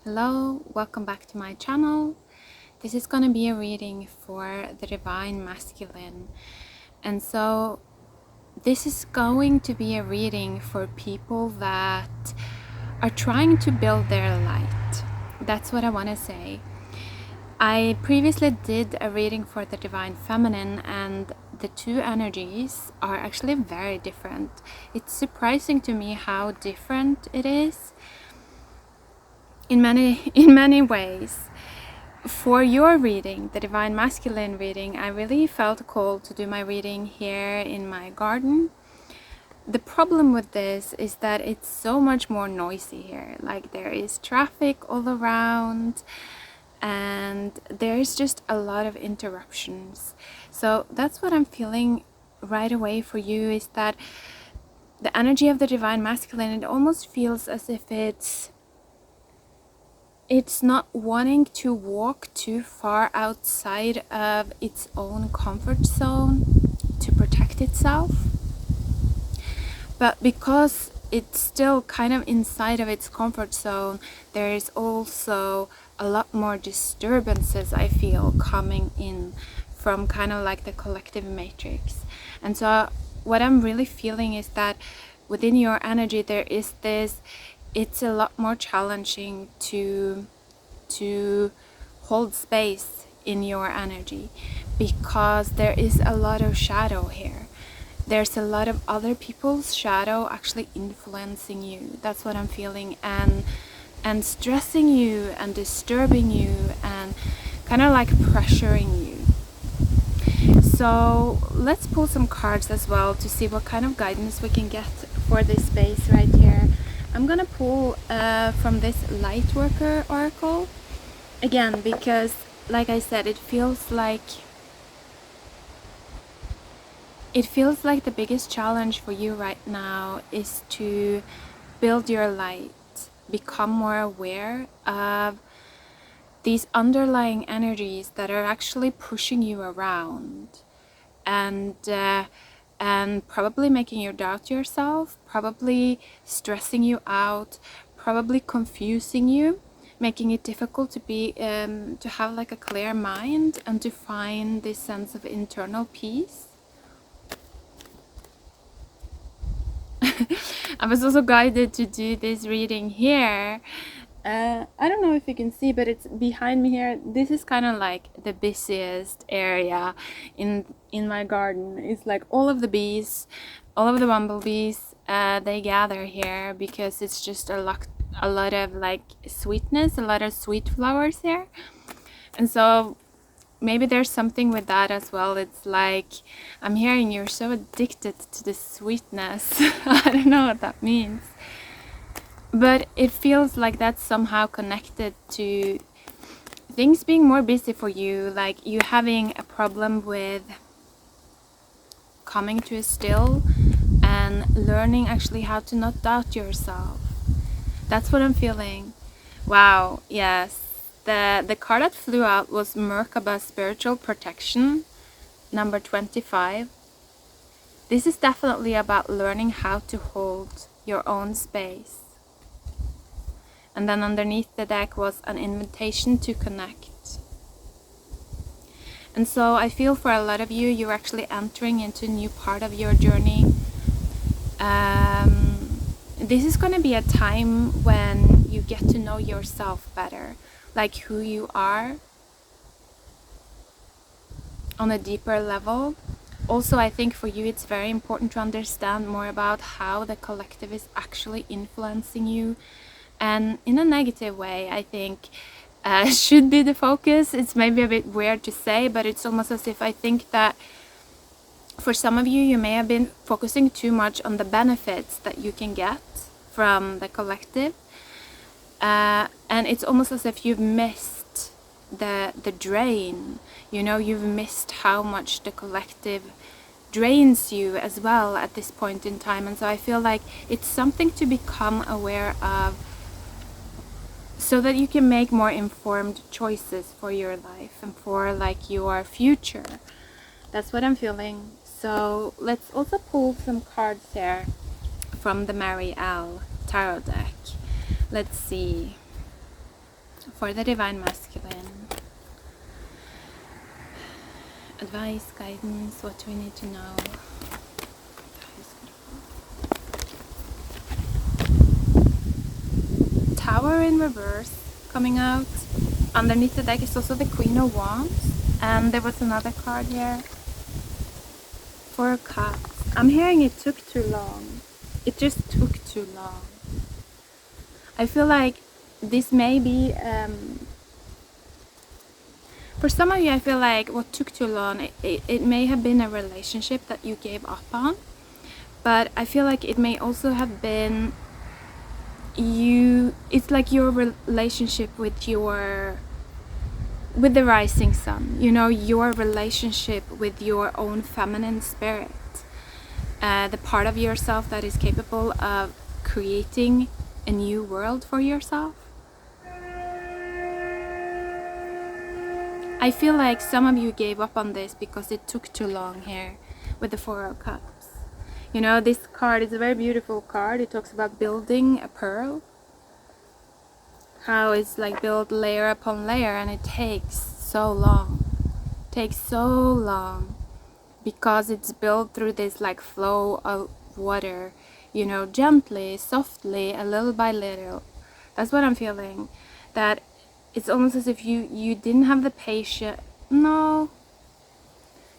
Hello, welcome back to my channel. This is going to be a reading for the Divine Masculine. And so this is going to be a reading for people that are trying to build their light. That's what I want to say. I previously did a reading for the Divine Feminine, and the two energies are actually very different. It's surprising to me how different it is in many ways. For your reading, the Divine Masculine reading, I really felt called to do my reading here in my garden. The problem with this is that it's so much more noisy here. Like, there is traffic all around and there's just a lot of interruptions. So that's what I'm feeling right away for you, is that the energy of the Divine Masculine, it almost feels as if it's not wanting to walk too far outside of its own comfort zone to protect itself. But because it's still kind of inside of its comfort zone, there is also a lot more disturbances, I feel, coming in from kind of like the collective matrix. And so what I'm really feeling is that within your energy there is this, it's a lot more challenging to hold space in your energy, because there is a lot of shadow here. There's a lot of other people's shadow actually influencing you. That's what I'm feeling, and stressing you and disturbing you and kind of like pressuring you. So let's pull some cards as well to see what kind of guidance we can get for this space right here. I'm gonna pull from this Lightworker oracle again, because like I said, it feels like the biggest challenge for you right now is to build your light, become more aware of these underlying energies that are actually pushing you around and probably making you doubt yourself, probably stressing you out, probably confusing you, making it difficult to be to have like a clear mind and to find this sense of internal peace. I was also guided to do this reading here. I don't know if you can see, but it's behind me here. This is kind of like the busiest area in my garden. It's like all of the bees, all of the bumblebees, they gather here because it's just a lot of like sweetness, a lot of sweet flowers here. And so maybe there's something with that as well. It's like, I'm hearing you're so addicted to the sweetness. I don't know what that means, but it feels like that's somehow connected to things being more busy for you, like you having a problem with coming to a still and learning actually how to not doubt yourself. That's what I'm feeling. Wow, yes. The card that flew out was Merkaba Spiritual Protection, number 25. This is definitely about learning how to hold your own space. And then underneath the deck was an invitation to connect. And so I feel for a lot of you, you're actually entering into a new part of your journey. This is going to be a time when you get to know yourself better, like who you are on a deeper level. Also, I think for you it's very important to understand more about how the collective is actually influencing you, and in a negative way, I think should be the focus. It's maybe a bit weird to say, but it's almost as if I think that for some of you, you may have been focusing too much on the benefits that you can get from the collective, and it's almost as if you've missed the drain. You know, you've missed how much the collective drains you as well at this point in time. And so I feel like it's something to become aware of, so that you can make more informed choices for your life and for like your future. That's what I'm feeling. So let's also pull some cards here from the Mary L tarot deck. Let's see. for the Divine Masculine. Advice, guidance, what do we need to know? Tower in reverse coming out. Underneath the deck is also the Queen of Wands, and there was another card here. 4 of Cups. I'm hearing it took too long. It just took too long. I feel like this may be, for some of you, I feel like what took too long, it may have been a relationship that you gave up on, but I feel like it may also have been it's like your relationship with the rising sun, you know, your relationship with your own feminine spirit, the part of yourself that is capable of creating a new world for yourself. I feel like some of you gave up on this because it took too long here with the 4 of Cups. You know, this card is a very beautiful card. It talks about building a pearl. How it's like built layer upon layer, and it takes so long. It takes so long because it's built through this like flow of water, you know, gently, softly, a little by little. That's what I'm feeling. That it's almost as if you didn't have the patience. No,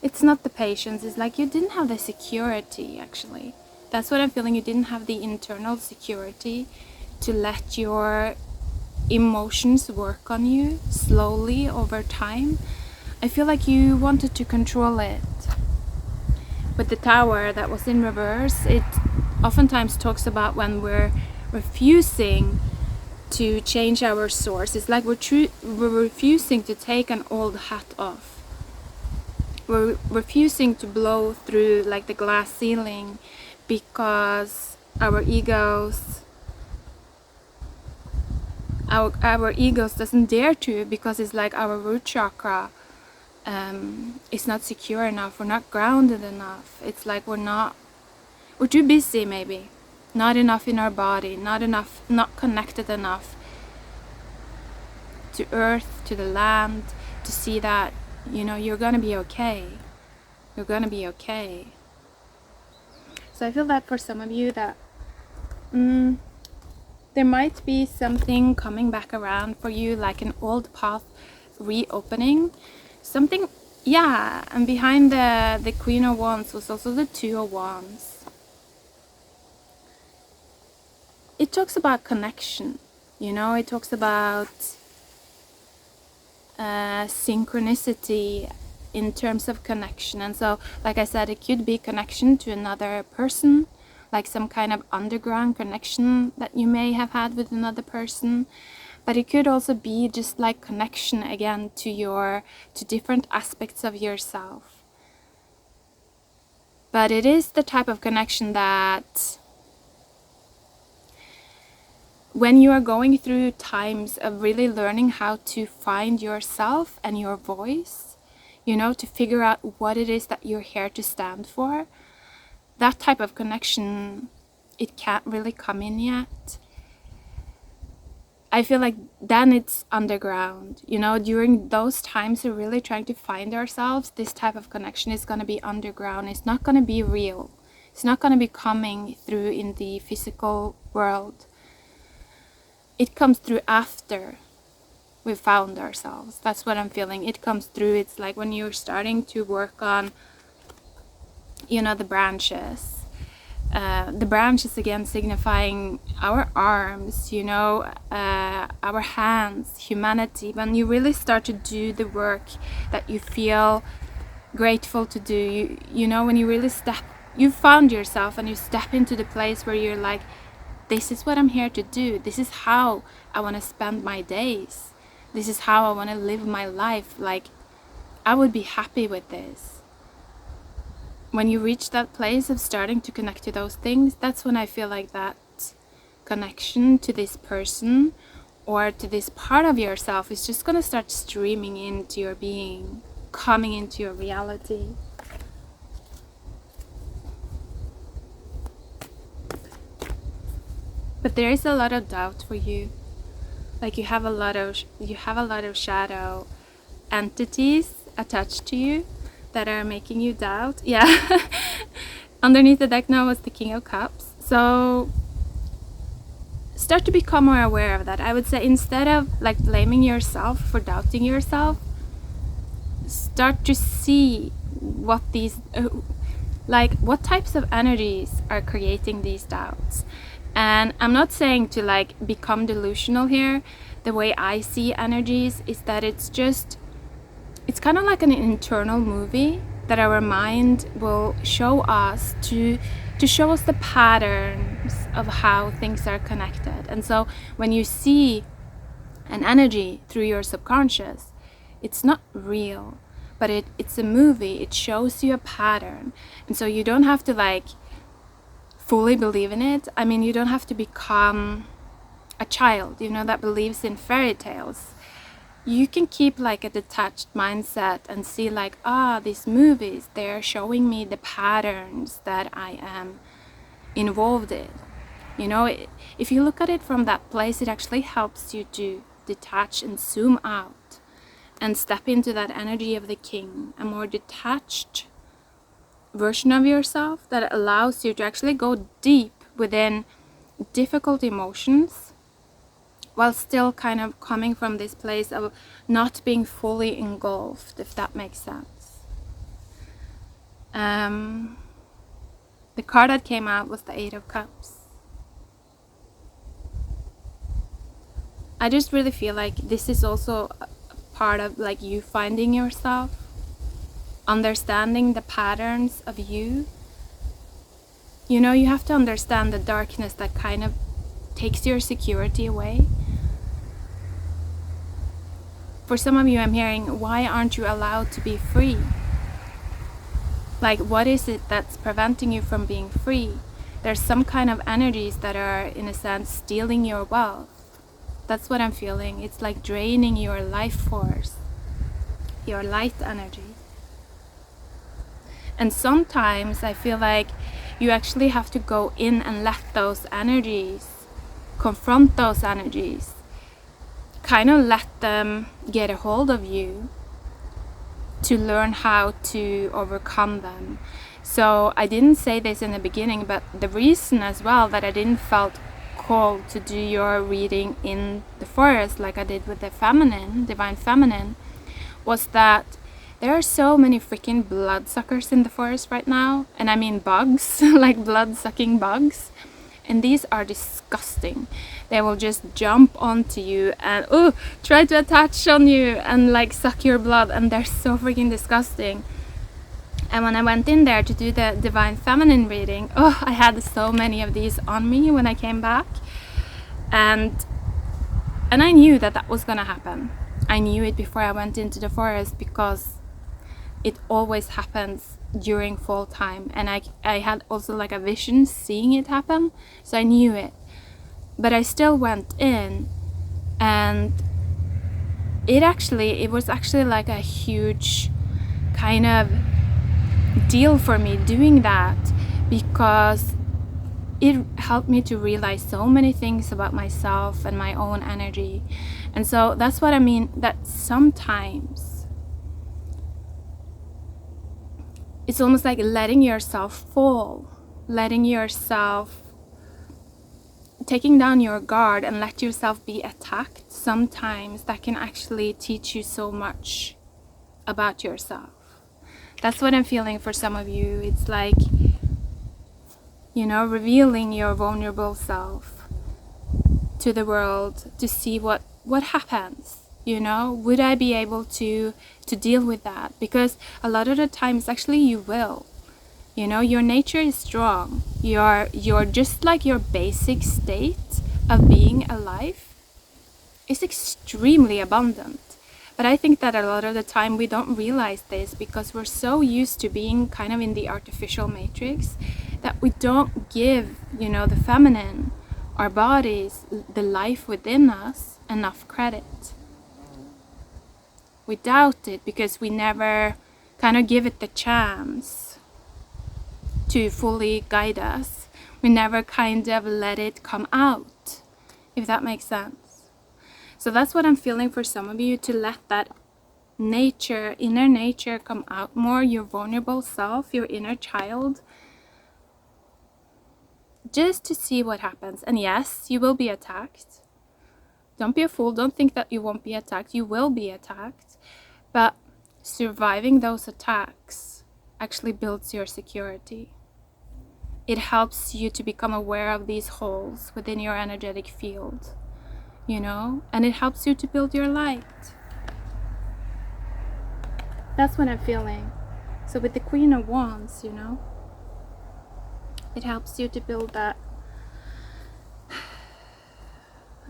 it's not the patience. It's like you didn't have the security, actually. That's what I'm feeling. You didn't have the internal security to let your emotions work on you slowly over time. I feel like you wanted to control it. With the Tower that was in reverse, it oftentimes talks about when we're refusing to change our source. It's like we're refusing to take an old hat off. We're refusing to blow through like the glass ceiling because our egos doesn't dare to, because it's like our root chakra is not secure enough. We're not grounded enough. It's like we're too busy, maybe not enough in our body, not connected enough to earth, to the land, to see that, you know, you're gonna be okay. You're gonna be okay. So I feel that for some of you that there might be something coming back around for you, like an old path reopening. Something, yeah, and behind the Queen of Wands was also the 2 of Wands. It talks about connection, you know, it talks about synchronicity in terms of connection. And so, like I said, it could be connection to another person, like some kind of underground connection that you may have had with another person. But it could also be just like connection again to different aspects of yourself. But it is the type of connection that when you are going through times of really learning how to find yourself and your voice, you know, to figure out what it is that you're here to stand for, that type of connection, it can't really come in yet. I feel like then it's underground, you know, during those times we're really trying to find ourselves. This type of connection is going to be underground. It's not going to be real. It's not going to be coming through in the physical world. It comes through after we've found ourselves. That's what I'm feeling. It comes through. It's like when you're starting to work on, you know, the branches. The branches again signifying our arms, you know, our hands, humanity. When you really start to do the work that you feel grateful to do, you know, when you really you found yourself and you step into the place where you're like, this is what I'm here to do. This is how I want to spend my days. This is how I want to live my life. Like, I would be happy with this. When you reach that place of starting to connect to those things, that's when I feel like that connection to this person or to this part of yourself is just going to start streaming into your being, coming into your reality. But there is a lot of doubt for you. like you have a lot of shadow entities attached to you that are making you doubt. Yeah. Underneath the deck now was the King of Cups. So start to become more aware of that. I would say instead of like blaming yourself for doubting yourself, start to see what these like what types of energies are creating these doubts. And I'm not saying to like become delusional here. The way I see energies is that it's kind of like an internal movie that our mind will show us to show us the patterns of how things are connected. And so when you see an energy through your subconscious, it's not real, but it's a movie. It shows you a pattern. And so you don't have to like fully believe in it. I mean, you don't have to become a child, that believes in fairy tales. You can keep like a detached mindset and see like, these movies, they're showing me the patterns that I am involved in. If you look at it from that place, it actually helps you to detach and zoom out and step into that energy of the king, a more detached version of yourself that allows you to actually go deep within difficult emotions while still kind of coming from this place of not being fully engulfed, if that makes sense. The card that came out was the Eight of Cups. I just really feel like this is also a part of like you finding yourself, understanding the patterns of you. You have to understand the darkness that kind of takes your security away. For some of you, I'm hearing, why aren't you allowed to be free? Like, what is it that's preventing you from being free? There's some kind of energies that are, in a sense, stealing your wealth. That's what I'm feeling. It's like draining your life force, your light energy. And sometimes I feel like you actually have to go in and let those energies, confront those energies, kind of let them get a hold of you to learn how to overcome them. So I didn't say this in the beginning, but the reason as well that I didn't felt called to do your reading in the forest like I did with the feminine, divine feminine, was that there are so many freaking bloodsuckers in the forest right now. And I mean bugs, like blood-sucking bugs. And these are disgusting. They will just jump onto you and try to attach on you and like suck your blood. And they're so freaking disgusting. And when I went in there to do the divine feminine reading, I had so many of these on me when I came back. And I knew that was gonna happen. I knew it before I went into the forest because it always happens during fall time. And I had also like a vision seeing it happen. So I knew it. But I still went in, and it was actually like a huge kind of deal for me doing that, because it helped me to realize so many things about myself and my own energy. And so that's what I mean, that sometimes it's almost like letting yourself fall, letting yourself, taking down your guard and let yourself be attacked. Sometimes that can actually teach you so much about yourself. That's what I'm feeling for some of you. It's like, revealing your vulnerable self to the world to see what happens. Would I be able to deal with that? Because a lot of the times actually you will. Your nature is strong. You're just like your basic state of being alive is extremely abundant. But I think that a lot of the time we don't realize this because we're so used to being kind of in the artificial matrix that we don't give, the feminine, our bodies, the life within us, enough credit. We doubt it because we never kind of give it the chance to fully guide us. We never kind of let it come out, if that makes sense. So that's what I'm feeling for some of you, to let that nature, inner nature come out more, your vulnerable self, your inner child, just to see what happens. And yes, you will be attacked. Don't be a fool. Don't think that you won't be attacked. You will be attacked. But surviving those attacks actually builds your security. It helps you to become aware of these holes within your energetic field, you know, and it helps you to build your light. That's what I'm feeling. So with the Queen of Wands, you know, it helps you to build that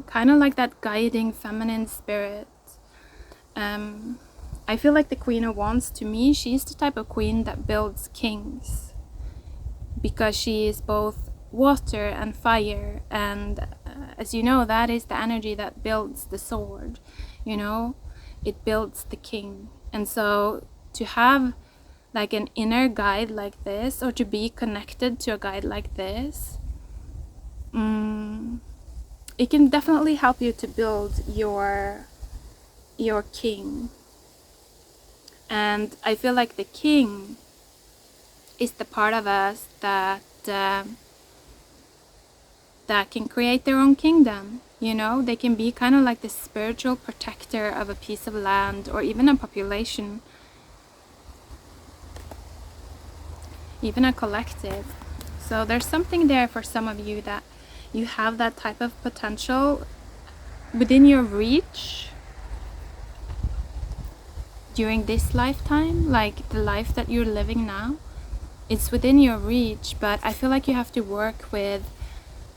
kind of like that guiding feminine spirit. I feel like the Queen of Wands, to me, she's the type of queen that builds kings, because she is both water and fire, and as you know, that is the energy that builds the sword, you know, it builds the king. And so to have like an inner guide like this, or to be connected to a guide like this, it can definitely help you to build your king. And I feel like the king is the part of us that can create their own kingdom, you know. They can be kind of like the spiritual protector of a piece of land, or even a population, even a collective. So there's something there for some of you, that you have that type of potential within your reach during this lifetime, like the life that you're living now. It's within your reach, but I feel like you have to work with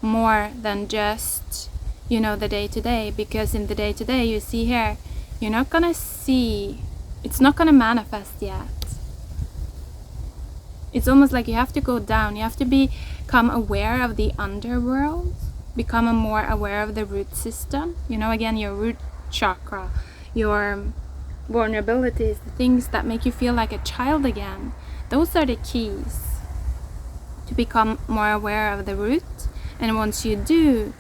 more than just, you know, the day-to-day, because in the day-to-day, you see here, you're not gonna see, it's not gonna manifest yet. It's almost like you have to go down, you have to become aware of the underworld, become more aware of the root system, you know, again, your root chakra, your vulnerabilities, the things that make you feel like a child again. Those are the keys to become more aware of the root. And once you do,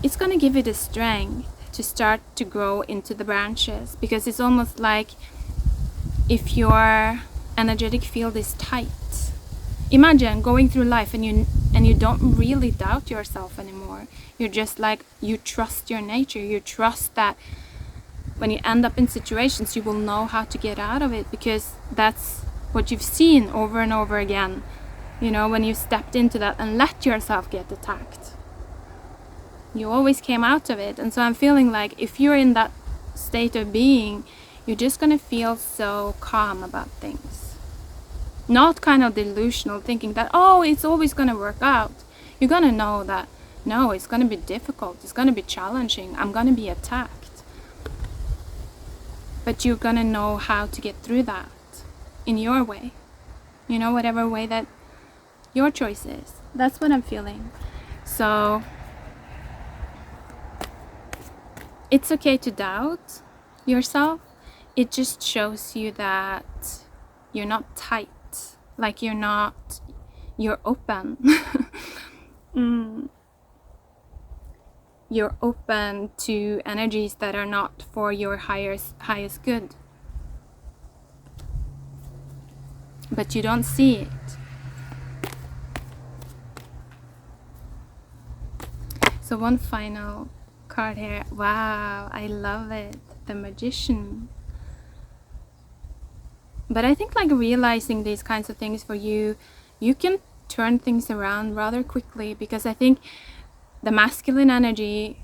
it's going to give you the strength to start to grow into the branches, because it's almost like if your energetic field is tight. Imagine going through life and you don't really doubt yourself anymore. You're just like, you trust your nature. You trust that when you end up in situations, you will know how to get out of it, because that's what you've seen over and over again, you know, when you stepped into that and let yourself get attacked. You always came out of it. And so I'm feeling like if you're in that state of being, you're just going to feel so calm about things. Not kind of delusional, thinking that, oh, it's always going to work out. You're going to know that, no, it's going to be difficult. It's going to be challenging. I'm going to be attacked. But you're going to know how to get through that in your way. You know, whatever way that your choice is. That's what I'm feeling. So it's okay to doubt yourself. It just shows you that you're not tight. Like you're open. You're open to energies that are not for your highest good. But you don't see it. So one final card here. Wow, I love it. The Magician. But I think like realizing these kinds of things for you, you can turn things around rather quickly, because I think the masculine energy,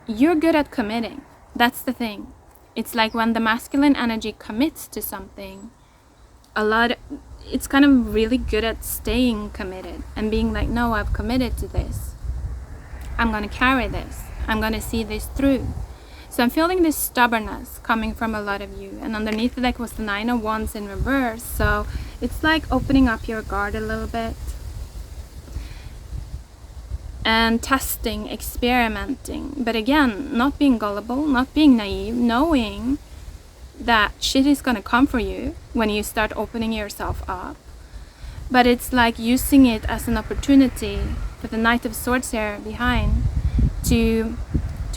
you're good at committing. That's the thing. It's like when the masculine energy commits to something, it's kind of really good at staying committed and being like, no, I've committed to this. I'm going to carry this. I'm going to see this through. So I'm feeling this stubbornness coming from a lot of you. And underneath the deck was the Nine of Wands in reverse. So it's like opening up your guard a little bit. And testing, experimenting. But again, not being gullible, not being naive, knowing that shit is going to come for you when you start opening yourself up. But it's like using it as an opportunity with the Knight of Swords here behind, to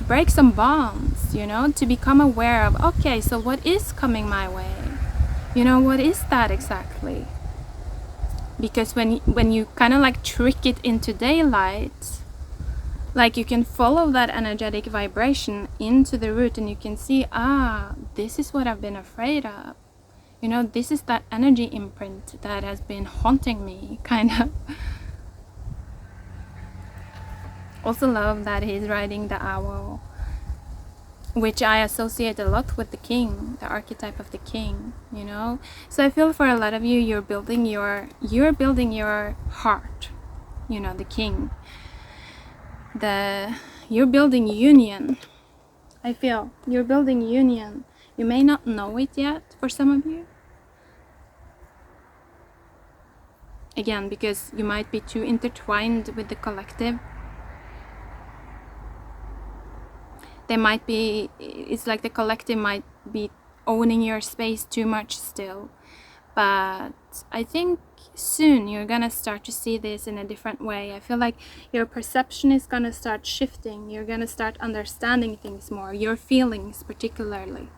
break some bonds, you know, to become aware of, okay, so what is coming my way? You know, what is that exactly? Because when you kind of like trick it into daylight, like you can follow that energetic vibration into the root, and you can see, this is what I've been afraid of. You know, this is that energy imprint that has been haunting me, kind of. Also love that he's riding the owl, which I associate a lot with the king, the archetype of the king, you know. So I feel for a lot of you, you're building your heart, you know, the king. You're building union. I feel you're building union. You may not know it yet for some of you. Again, because you might be too intertwined with the collective. It's like the collective might be owning your space too much still. But I think soon you're gonna start to see this in a different way. I feel like your perception is gonna start shifting. You're gonna start understanding things more, your feelings particularly.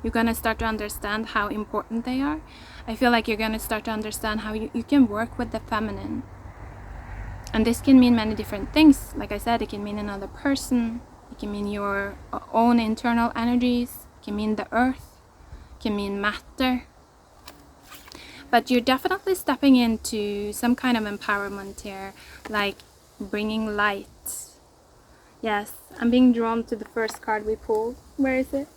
You're gonna start to understand how important they are. I feel like you're gonna start to understand how you can work with the feminine. And this can mean many different things. Like I said, it can mean another person. It can mean your own internal energies. It can mean the earth. It can mean matter. But you're definitely stepping into some kind of empowerment here, like bringing light. Yes, I'm being drawn to the first card we pulled. Where is it?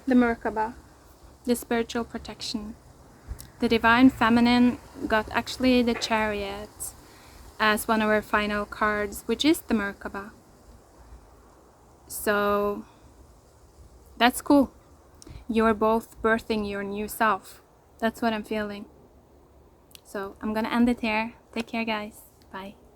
The Merkaba, the spiritual protection. The divine feminine got actually the Chariot as one of our final cards, which is the Merkaba. So that's cool. You're both birthing your new self. That's what I'm feeling. So I'm gonna end it here. Take care, guys. Bye.